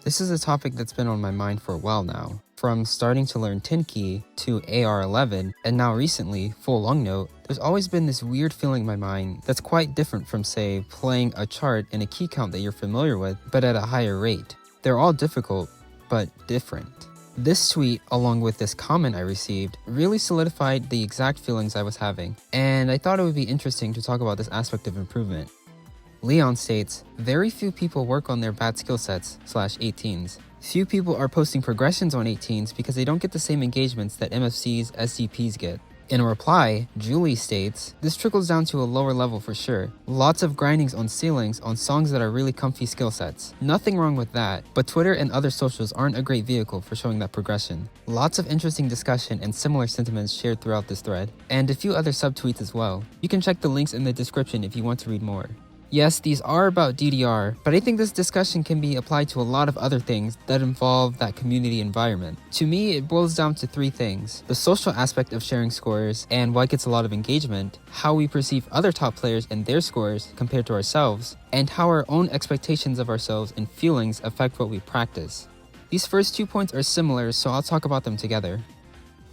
This is a topic that's been on my mind for a while now. From starting to learn 10 key to AR11 and now recently full long note, there's always been this weird feeling in my mind that's quite different from, say, playing a chart and a key count that you're familiar with but at a higher rate. They're all difficult, but different. This tweet, along with this comment I received, really solidified the exact feelings I was having, and I thought it would be interesting to talk about this aspect of improvement. Leon states, very few people work on their bad skill sets /18s. Few people are posting progressions on 18s because they don't get the same engagements that MFCs, SCPs get. In a reply, Julie states, this trickles down to a lower level for sure. Lots of grindings on ceilings on songs that are really comfy skill sets. Nothing wrong with that, but Twitter and other socials aren't a great vehicle for showing that progression. Lots of interesting discussion and similar sentiments shared throughout this thread, and a few other subtweets as well. You can check the links in the description if you want to read more. Yes, these are about DDR, but I think this discussion can be applied to a lot of other things that involve that community environment. To me, it boils down to three things: the social aspect of sharing scores and what gets a lot of engagement, how we perceive other top players and their scores compared to ourselves, and how our own expectations of ourselves and feelings affect what we practice. These first 2 points are similar, so I'll talk about them together.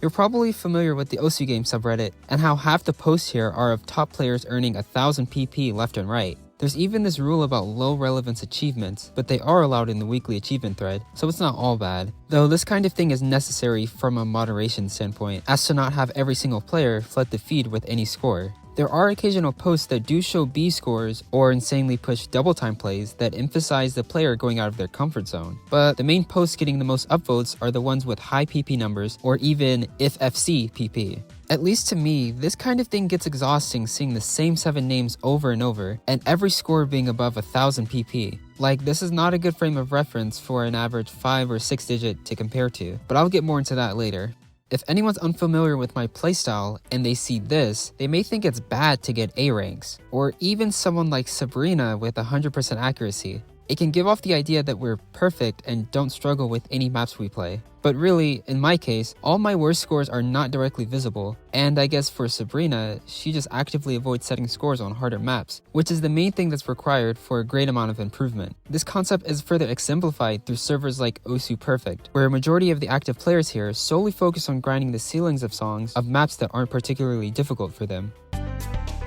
You're probably familiar with the Osu game subreddit and how half the posts here are of top players earning 1000 PP left and right. There's even this rule about low relevance achievements, but they are allowed in the weekly achievement thread, so it's not all bad. Though this kind of thing is necessary from a moderation standpoint, as to not have every single player flood the feed with any score. There are occasional posts that do show B scores or insanely push double time plays that emphasize the player going out of their comfort zone. But the main posts getting the most upvotes are the ones with high PP numbers or even if FC PP. At least to me, this kind of thing gets exhausting seeing the same 7 names over and over, and every score being above 1000 PP. Like, this is not a good frame of reference for an average 5 or 6 digit to compare to, but I'll get more into that later. If anyone's unfamiliar with my playstyle and they see this, they may think it's bad to get A ranks, or even someone like Sabrina with 100% accuracy. It can give off the idea that we're perfect and don't struggle with any maps we play. But really, in my case, all my worst scores are not directly visible, and I guess for Sabrina, she just actively avoids setting scores on harder maps, which is the main thing that's required for a great amount of improvement. This concept is further exemplified through servers like Osu Perfect, where a majority of the active players here solely focus on grinding the ceilings of songs of maps that aren't particularly difficult for them.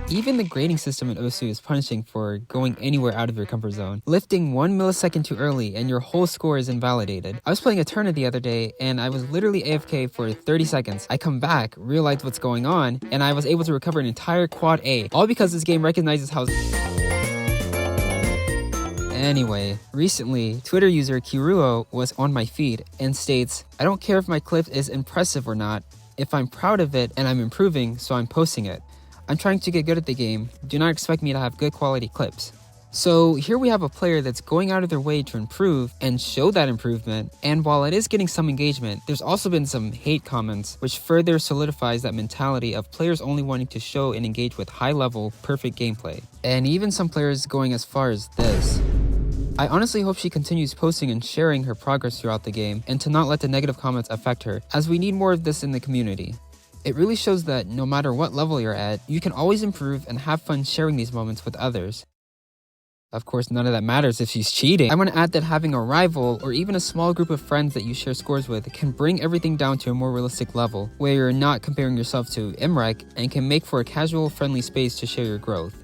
Even the grading system in Osu is punishing for going anywhere out of your comfort zone. Lifting 1 millisecond too early and your whole score is invalidated. I was playing a tournament the other day and I was literally AFK for 30 seconds. I come back, realize what's going on, and I was able to recover an entire quad A, all because this game recognizes how... Anyway, recently, Twitter user Kiruo was on my feed and states, I don't care if my clip is impressive or not, if I'm proud of it and I'm improving, so I'm posting it. I'm trying to get good at the game, do not expect me to have good quality clips. So here we have a player that's going out of their way to improve and show that improvement, and while it is getting some engagement, there's also been some hate comments, which further solidifies that mentality of players only wanting to show and engage with high-level, perfect gameplay. And even some players going as far as this. I honestly hope she continues posting and sharing her progress throughout the game, and to not let the negative comments affect her, as we need more of this in the community. It really shows that no matter what level you're at, you can always improve and have fun sharing these moments with others. Of course, none of that matters if she's cheating. I want to add that having a rival or even a small group of friends that you share scores with can bring everything down to a more realistic level, where you're not comparing yourself to MREC and can make for a casual, friendly space to share your growth.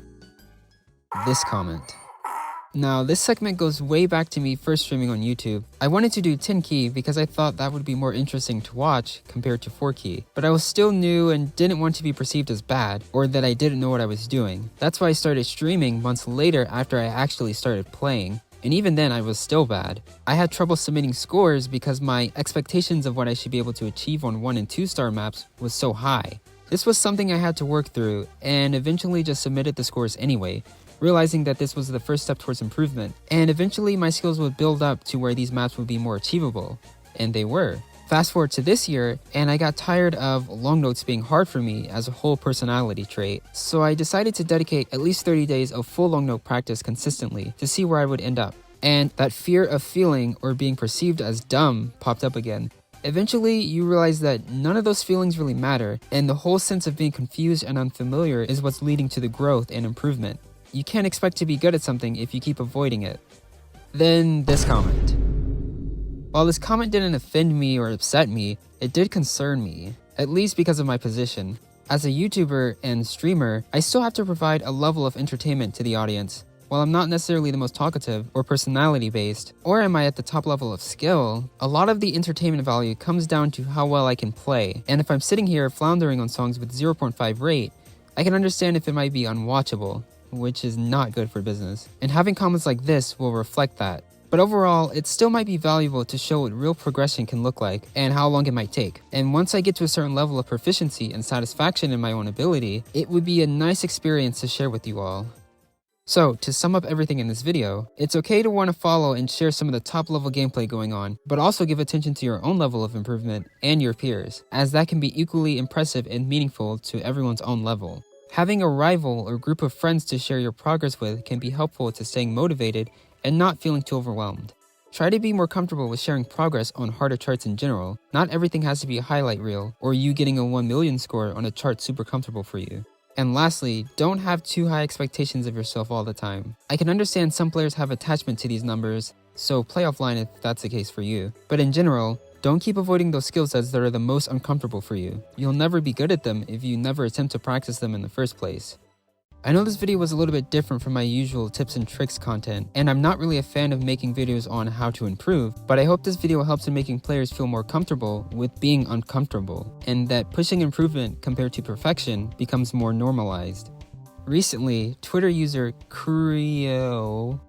This comment. Now, this segment goes way back to me first streaming on YouTube. I wanted to do 10 key because I thought that would be more interesting to watch compared to 4 key, but I was still new and didn't want to be perceived as bad, or that I didn't know what I was doing. That's why I started streaming months later after I actually started playing, and even then I was still bad. I had trouble submitting scores because my expectations of what I should be able to achieve on 1 and 2 star maps was so high. This was something I had to work through, and eventually just submitted the scores anyway, realizing that this was the first step towards improvement, and eventually my skills would build up to where these maps would be more achievable, and they were. Fast forward to this year, and I got tired of long notes being hard for me as a whole personality trait, so I decided to dedicate at least 30 days of full long note practice consistently to see where I would end up. And that fear of feeling or being perceived as dumb popped up again. Eventually, you realize that none of those feelings really matter, and the whole sense of being confused and unfamiliar is what's leading to the growth and improvement. You can't expect to be good at something if you keep avoiding it. Then this comment. While this comment didn't offend me or upset me, it did concern me, at least because of my position. As a YouTuber and streamer, I still have to provide a level of entertainment to the audience. While I'm not necessarily the most talkative or personality based, or am I at the top level of skill, a lot of the entertainment value comes down to how well I can play. And if I'm sitting here floundering on songs with 0.5 rate, I can understand if it might be unwatchable, which is not good for business. And having comments like this will reflect that. But overall, it still might be valuable to show what real progression can look like and how long it might take. And once I get to a certain level of proficiency and satisfaction in my own ability, it would be a nice experience to share with you all. So, to sum up everything in this video, it's okay to want to follow and share some of the top level gameplay going on, but also give attention to your own level of improvement and your peers, as that can be equally impressive and meaningful to everyone's own level. Having a rival or group of friends to share your progress with can be helpful to staying motivated and not feeling too overwhelmed. Try to be more comfortable with sharing progress on harder charts in general. Not everything has to be a highlight reel, or you getting a 1 million score on a chart super comfortable for you. And lastly, don't have too high expectations of yourself all the time. I can understand some players have attachment to these numbers, so play offline if that's the case for you. But in general, don't keep avoiding those skill sets that are the most uncomfortable for you. You'll never be good at them if you never attempt to practice them in the first place. I know this video was a little bit different from my usual tips and tricks content, and I'm not really a fan of making videos on how to improve, but I hope this video helps in making players feel more comfortable with being uncomfortable, and that pushing improvement compared to perfection becomes more normalized. Recently, Twitter user Kiruo,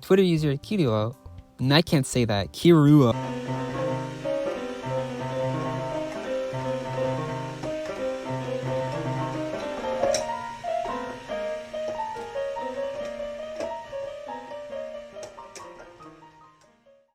Twitter user Kiruo, and I can't say that, Kiruo.